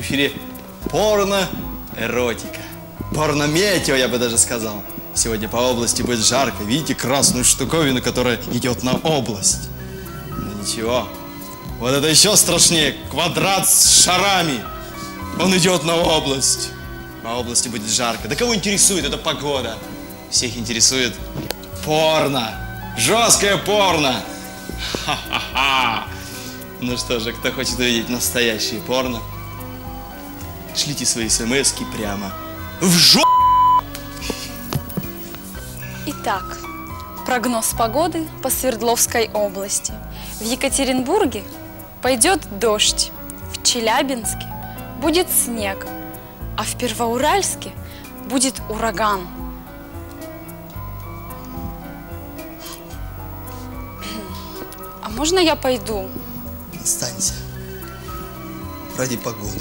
В эфире порно-эротика. Порно-метео, я бы даже сказал. Сегодня по области будет жарко. Видите красную штуковину, которая идет на область? Ну ничего. Вот это еще страшнее. Квадрат с шарами. Он идет на область. По области будет жарко. Да кого интересует эта погода? Всех интересует порно. Жесткое порно. Ха-ха-ха. Ну что же, кто хочет увидеть настоящее порно, шлите свои смски прямо в жопу. Итак, прогноз погоды по Свердловской области. В Екатеринбурге пойдет дождь, в Челябинске будет снег, а в Первоуральске будет ураган. А можно я пойду? Останься. Ради погоды.